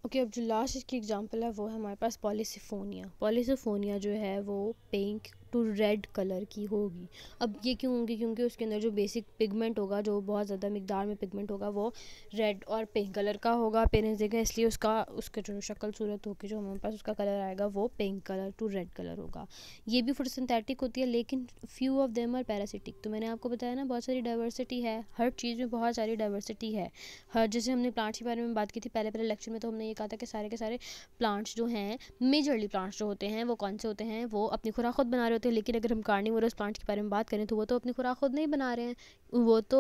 Okay, अब जो last इसकी एग्जांपल है वो है हमारे पास पॉलीसिफोनिया। पॉलीसिफोनिया जो है वो पिंक टू रेड कलर की होगी। अब ये क्यों होगी? क्योंकि उसके अंदर जो बेसिक पिगमेंट होगा, जो बहुत ज़्यादा मिकदार में पिगमेंट होगा, वो रेड और पिंक कलर का होगा पेरेंट्स देगा, इसलिए उसका जो शक्ल सूरत होगी, जो हमारे पास उसका कलर आएगा वो pink colour to red colour होगा। ये भी फोटोसिंथेटिक होती है, लेकिन few of them are parasitic. तो मैंने आपको बताया ना, बहुत सारी डाइवर्सिटी है, हर चीज़ में बहुत सारी डाइवर्सिटी है। हर जैसे हमने प्लांट्स के बारे में बात की थी पहले लेक्चर में, तो हमने ये कहा था कि सारे के सारे प्लांट्स जो हैं, मेजरली प्लांट्स जो होते हैं वो कौन से होते हैं, वो अपनी खुराक खुद बना रहे होते हैं। लेकिन अगर हम कार्निवोरस प्लांट्स के बारे में बात करें तो वो तो अपनी खुराक खुद नहीं बना रहे हैं, वो तो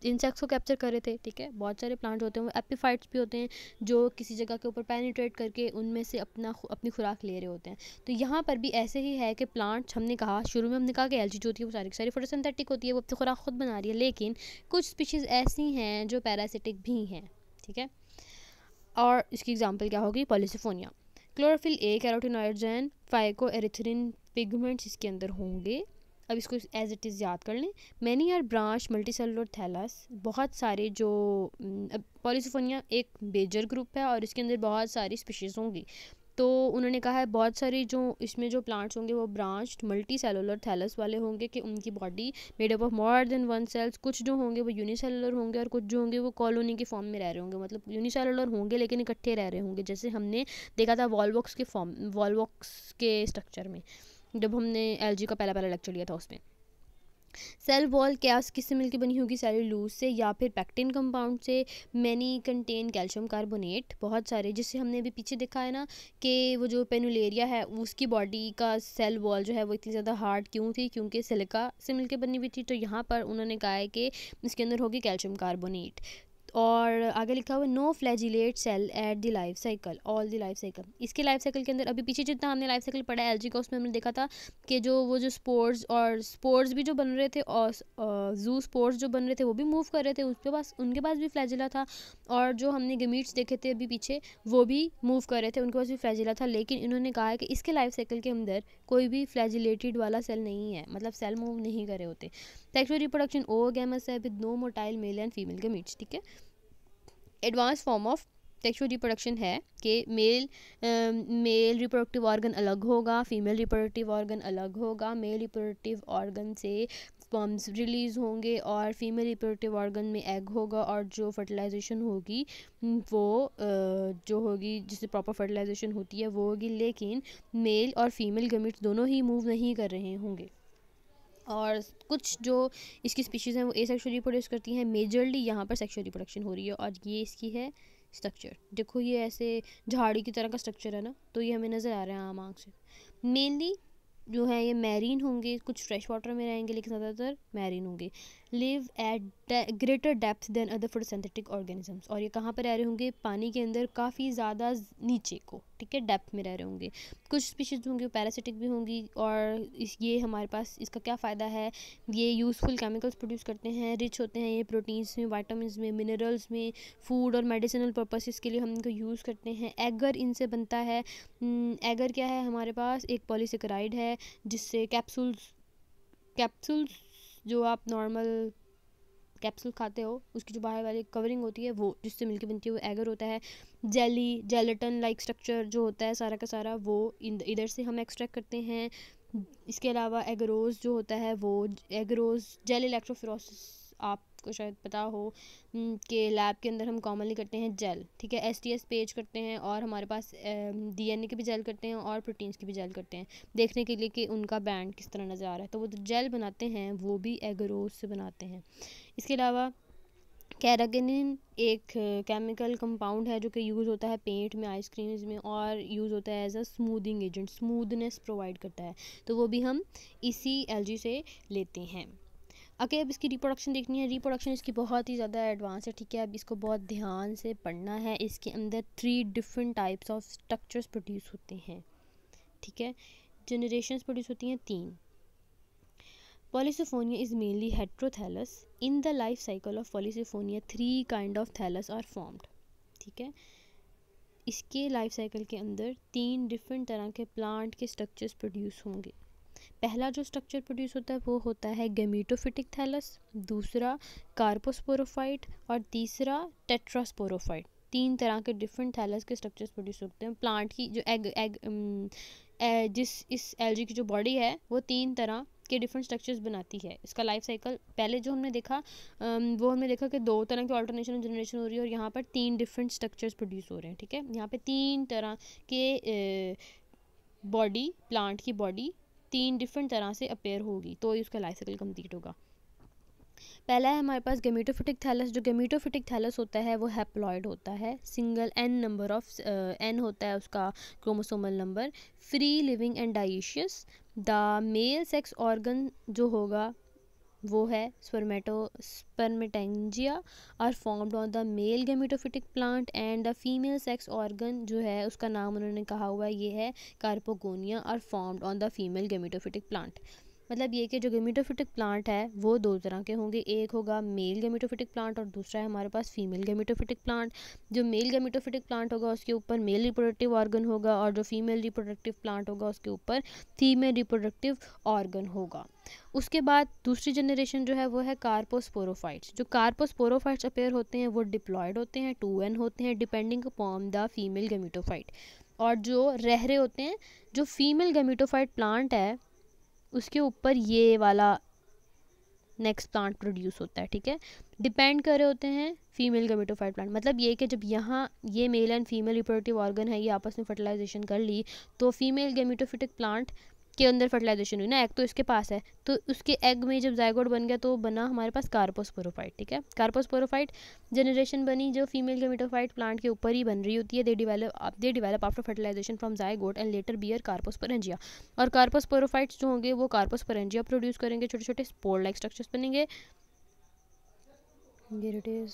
इंसेक्ट्स को कैप्चर कर रहे थे। ठीक है, बहुत सारे प्लांट्स होते हैं वो एपिफाइट्स भी होते हैं, जो किसी जगह के ऊपर पेनिट्रेट करके उनमें से अपनी खुराक ले रहे होते हैं। तो यहाँ पर भी ऐसे ही है कि प्लांट्स, हमने कहा शुरू में, हमने कहा कि एल्गी जो होती है वो सारी की सारी फोटोसिंथेटिक होती है, वो अपनी खुराक खुद बना रही है, लेकिन कुछ स्पीशीज़ ऐसी हैं जो पैरासिटिक भी हैं। ठीक है, और इसकी एग्जांपल क्या होगी? Polysiphonia. Chlorophyll A, carotenoids, phycoerythrin pigments इसके अंदर होंगे। अब इसको एज इट इज़ याद कर लें। Many are branch multicellular thallus, बहुत सारे जो पॉलीसिफोनिया एक मेजर ग्रुप है और इसके अंदर बहुत सारी स्पीशीज़ होंगी। तो उन्होंने कहा है बहुत सारी जो इसमें जो प्लांट्स होंगे वो ब्रांच्ड मल्टी सेलुलर थैलस वाले होंगे, कि उनकी body made up of more than one cells. कुछ जो होंगे वो यूनिसेलुलर होंगे और कुछ जो होंगे वो कॉलोनी के फॉर्म में रह रहे होंगे, मतलब यूनिसेलुलर होंगे लेकिन इकट्ठे रह रहे होंगे, जैसे हमने देखा था वॉलवॉक्स के स्ट्रक्चर में, जब हमने एलजी का पहला लेक्चर लिया था उसमें। सेल वॉल क्या किससे मिलकर बनी होगी? सेल्यूलोज से या फिर पैक्टिन कंपाउंड से। मैनी कंटेन कैल्शियम कार्बोनेट, बहुत सारे, जिससे हमने अभी पीछे देखा है ना कि वो जो पेनुलेरिया है उसकी बॉडी का सेल वॉल जो है वो इतनी ज़्यादा हार्ड क्यों थी? क्योंकि सिलिका से मिलकर बनी हुई थी। तो यहाँ पर उन्होंने कहा है कि इसके अंदर होगी कैल्शियम कार्बोनेट। और आगे लिखा हुआ no flagellate cell at the life cycle, all the life cycle. इसके लाइफ साइकिल के अंदर अभी पीछे जितना हमने लाइफ साइकिल पढ़ा है एलजी का, उसमें हमने देखा था कि वो जो स्पोर्स भी जो बन रहे थे, और जू स्पोर्स जो बन रहे थे वो भी मूव कर रहे थे, उनके पास भी फ्लैजिला था। और जो हमने गमीट्स देखे थे अभी पीछे, वो भी मूव कर रहे थे, उनके पास भी फ्लैजिला था। लेकिन इन्होंने कहा है कि इसके लाइफ साइकिल के अंदर कोई भी फ्लैजिलेटेड वाला सेल नहीं है, मतलब सेल मूव नहीं कर रहे होते। सेक्सुअल रिप्रोडक्शन ओगैमस है with no motile male and female gametes. ठीक है, advance form of sexual reproduction है कि मेल रिप्रोडक्टिव ऑर्गन अलग होगा, फीमेल रिप्रोडक्टिव ऑर्गन अलग होगा। मेल रिप्रोडक्टिव ऑर्गन से स्पर्म्स रिलीज़ होंगे और फीमेल रिप्रोडक्टिव ऑर्गन में एग होगा, और जो फर्टिलाइजेशन होगी वो जो होगी, जिससे प्रॉपर फर्टिलाइजेशन होती है वो होगी। लेकिन मेल और फीमेल गमीट्स दोनों ही मूव नहीं कर रहे होंगे। और कुछ जो इसकी स्पीशीज़ हैं वो एसेक्सुअल रिप्रोड्यूस करती हैं, मेजरली यहाँ पर सेक्सुअल रिप्रोडक्शन हो रही है। और ये इसकी है स्ट्रक्चर, देखो ये ऐसे झाड़ी की तरह का स्ट्रक्चर है ना, तो ये हमें नज़र आ रहा है आम आँख से। मेनली जो है ये मैरीन होंगे, कुछ फ्रेश वाटर में रहेंगे लेकिन ज़्यादातर मैरीन होंगे। Live at greater depth than other photosynthetic organisms, और ये कहाँ पर रह रहे होंगे? पानी के अंदर काफ़ी ज़्यादा नीचे को, ठीक है, डेप्थ में रह रहे होंगे। कुछ स्पीशीज़ होंगे पैरासिटिक भी होंगी। और ये हमारे पास इसका क्या फ़ायदा है? ये यूज़फुल केमिकल्स प्रोड्यूस करते हैं, रिच होते हैं ये प्रोटीन्स में, वाइटामिन में, मिनरल्स में, फूड और मेडिसिनल पर्पसेस के लिए हम इनको यूज़ करते हैं। एगर इनसे बनता है। एगर क्या है? हमारे पास एक पॉलीसेकेराइड है जिससे कैप्सूल्स जो आप नॉर्मल कैप्सूल खाते हो उसकी जो बाहर वाली कवरिंग होती है वो जिससे मिलके बनती है वो एगर होता है। जेलेटन लाइक स्ट्रक्चर जो होता है सारा का सारा वो इधर से हम एक्सट्रैक्ट करते हैं। इसके अलावा एगरोज जो होता है वो जेल इलेक्ट्रोफोरेसिस आपको शायद पता हो कि लैब के अंदर हम कॉमनली करते हैं जेल, ठीक है, एसटीएस पेज करते हैं और हमारे पास डीएनए की भी जेल करते हैं और प्रोटीन्स की भी जेल करते हैं देखने के लिए कि उनका बैंड किस तरह नज़र आ रहा है। तो वो जो जेल बनाते हैं वो भी एगरोज से बनाते हैं। इसके अलावा कैरागिनिन एक केमिकल कंपाउंड है जो कि यूज़ होता है पेंट में, आइसक्रीम्स में, और यूज़ होता है as a smoothing agent, smoothness provide करता है। तो वो भी हम इसी एलजी से लेते हैं। ओके, अब इसकी रिप्रोडक्शन देखनी है। रिप्रोडक्शन इसकी बहुत ही ज़्यादा एडवांस है, ठीक है, अब इसको बहुत ध्यान से पढ़ना है। इसके अंदर 3 different types of structures produce होते हैं, ठीक है, जनरेशंस प्रोड्यूस होती हैं 3। Polysiphonia is mainly heterothalous. In the life cycle of Polysiphonia, 3 kind of thallus are formed. ठीक है, इसके लाइफ साइकिल के अंदर 3 डिफरेंट तरह के प्लांट के स्ट्रक्चर्स प्रोड्यूस होंगे। पहला जो स्ट्रक्चर प्रोड्यूस होता है वो होता है गैमेटोफिटिक थैलस, दूसरा कार्पोस्पोरोफाइट और तीसरा टेट्रास्पोरोफाइट। तीन तरह के डिफरेंट थैलस के स्ट्रक्चर्स प्रोड्यूस होते हैं। प्लांट की जो इस एल्गी की जो बॉडी है वो तीन तरह के डिफरेंट स्ट्रक्चर्स बनाती है। इसका लाइफ साइकिल पहले जो हमने देखा वो हमने देखा कि दो तरह की ऑल्टरनेशन और जनरेशन हो रही है, और यहाँ पर तीन डिफरेंट स्ट्रक्चर्स प्रोड्यूस हो रहे हैं। ठीक है, यहाँ पे तीन तरह के बॉडी, प्लांट की बॉडी तीन डिफरेंट तरह से अपेयर होगी तो ही उसका लाइफ साइकिल कंप्लीट होगा। पहला है हमारे पास गेमेटोफिटिक थैलस। जो गेमेटोफिटिक थैलस होता है वो हैप्लॉइड होता है, single n number of n होता है उसका chromosomal number, free living and dioecious. The male sex organ जो होगा वो है spermatangia are formed on the male gametophytic plant, and the female sex organ जो है उसका नाम उन्होंने कहा हुआ ये है carpogonia are formed on the female gametophytic plant. मतलब ये कि जो गेमेटोफिटिक प्लांट है वो दो तरह के होंगे, एक होगा मेल गेमेटोफिटिक प्लांट और दूसरा है हमारे पास फीमेल गेमेटोफिटिक प्लांट। जो मेल गेमेटोफिटिक प्लांट होगा उसके ऊपर मेल रिप्रोडक्टिव ऑर्गन होगा, और जो फीमेल रिप्रोडक्टिव प्लांट होगा उसके ऊपर फीमेल रिप्रोडक्टिव ऑर्गन होगा। उसके बाद दूसरी जनरेशन जो है वो है कार्पोस्पोरोफाइट्स। जो कार्पोस्पोरोफाइट्स अपेयर होते हैं वो डिप्लॉयड होते हैं, 2n होते हैं depending upon the female gametophyte. और जो रह रहे होते हैं, जो फीमेल गेमेटोफाइट प्लांट है उसके ऊपर ये वाला नेक्स्ट प्लांट प्रोड्यूस होता है। ठीक है, डिपेंड कर रहे होते हैं फीमेल गेमेटोफाइट प्लांट। मतलब ये कि जब यहाँ ये mail and female reproductive organ है ये आपस में फर्टिलाइजेशन कर ली तो फीमेल गेमेटोफिटिक प्लांट के अंदर फर्टिलाइजेशन हुई ना, एग तो इसके पास है, तो उसके एग में जब जाइगोट बन गया तो बना हमारे पास कार्पोस्पोरोफाइट। ठीक है, कार्पोस्पोरोफाइट जनरेशन बनी जो फीमेल गेमेटोफाइट प्लांट के ऊपर ही बन रही होती है। They develop after fertilisation from zygote and later bear carposporangia. और कार्पोस्पोरोफाइट्स जो होंगे वो कार्पोस्पोरेंजिया प्रोड्यूस करेंगे, छोटे छोटे स्पोर लाइक स्ट्रक्चर्स बनेंगे। Here it is.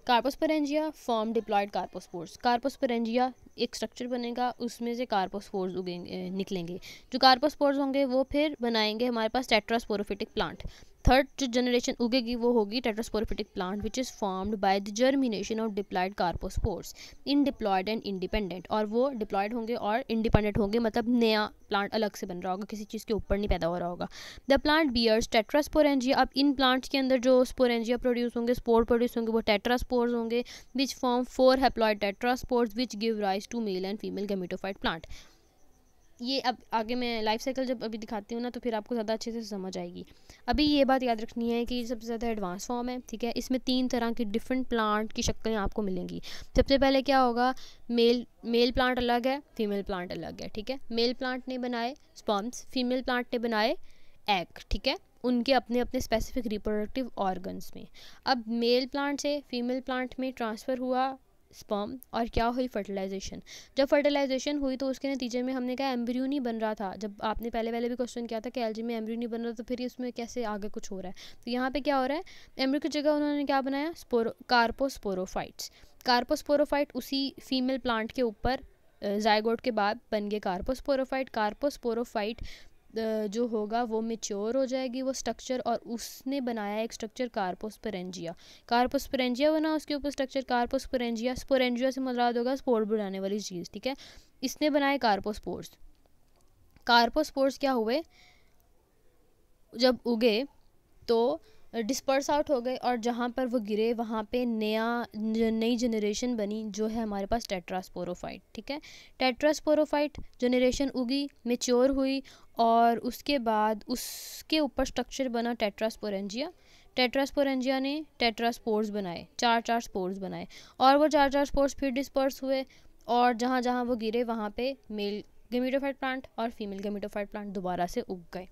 Carposporangia form diploid carpospores. Carposporangia एक स्ट्रक्चर बनेगा, उसमें से कार्पोस्पोर्स उगेंगे, निकलेंगे। जो कार्पोस्पोर्स होंगे वो फिर बनाएंगे हमारे पास टेट्रास्पोरोफिटिक प्लांट। थर्ड जो जनरेशन उगेगी वो होगी tetrasporophytic plant which is formed by the germination of diploid carpospores in diploid and independent. और वो डिप्लॉयड होंगे और इंडिपेंडेंट होंगे, मतलब नया प्लांट अलग से बन रहा होगा, किसी चीज़ के ऊपर नहीं पैदा हो रहा होगा। The plant bears tetrasporangia. अब इन प्लांट्स के अंदर जो स्पोरेंजिया प्रोड्यूस होंगे, स्पोर प्रोड्यूस होंगे, वो टेट्रास्पोर्स होंगे which form 4 haploid tetraspores which give rise to male and female gametophyte plant. ये अब आगे मैं लाइफ साइकिल जब अभी दिखाती हूँ ना तो फिर आपको ज़्यादा अच्छे से समझ आएगी। अभी ये बात याद रखनी है कि ये सबसे ज़्यादा एडवांस फॉर्म है। ठीक है, इसमें तीन तरह की डिफरेंट प्लांट की शक्लें आपको मिलेंगी। सबसे पहले क्या होगा, मेल प्लांट अलग है, फीमेल प्लांट अलग है। ठीक है, मेल प्लांट ने बनाए स्पर्म्स, फीमेल प्लांट ने बनाए एग। ठीक है, उनके अपने अपने स्पेसिफिक रिप्रोडक्टिव ऑर्गन्स में। अब मेल प्लांट से फीमेल प्लांट में ट्रांसफ़र हुआ स्पर्म, और क्या हुई फर्टिलाइजेशन। जब फर्टिलाइजेशन हुई तो उसके नतीजे में हमने कहा एम्ब्रियो नहीं बन रहा था। जब आपने पहले भी क्वेश्चन किया था कि एल्गी में एम्ब्रियो नहीं बन रहा तो फिर उसमें कैसे आगे कुछ हो रहा है, तो यहाँ पे क्या हो रहा है, एम्ब्रियो की जगह उन्होंने क्या बनाया, कार्पोस्पोरोफाइट्स। कार्पोस्पोरोफाइट उसी फीमेल प्लांट के ऊपर जाइगोट के बाद बन गए कार्पोस्पोरोफाइट। कार्पोस्पोरोफाइट जो होगा वो मेच्योर हो जाएगी वो स्ट्रक्चर, और उसने बनाया एक स्ट्रक्चर कार्पोस्पोरेंजिया। कार्पोस्पोरेंजिया बना, उसके ऊपर स्ट्रक्चर कार्पोस्पोरेंजिया। स्पोरेंजिया से मुराद होगा स्पोर बनाने वाली चीज़। ठीक है, इसने बनाए कार्पोस्पोर्स। कार्पोस्पोर्स क्या हुए, जब उगे तो डिस्पर्स आउट हो गए, और जहाँ पर वो गिरे वहाँ पे नई जनरेशन बनी जो है हमारे पास टेट्रास्पोरोफाइट। ठीक है, टेट्रास्पोरोफाइट जनरेशन उगी, मेच्योर हुई, और उसके बाद उसके ऊपर स्ट्रक्चर बना टेट्रास्पोरेंजिया। टेट्रास्पोरेंजिया ने टेट्रास्पोर्स बनाए, चार स्पोर्स बनाए, और वो चार स्पोर्स फिर डिस्पर्स हुए, और जहाँ जहाँ वो गिरे वहाँ पे मेल गेमेटोफाइट प्लांट और फीमेल गेमेटोफाइट प्लांट दोबारा से उग गए।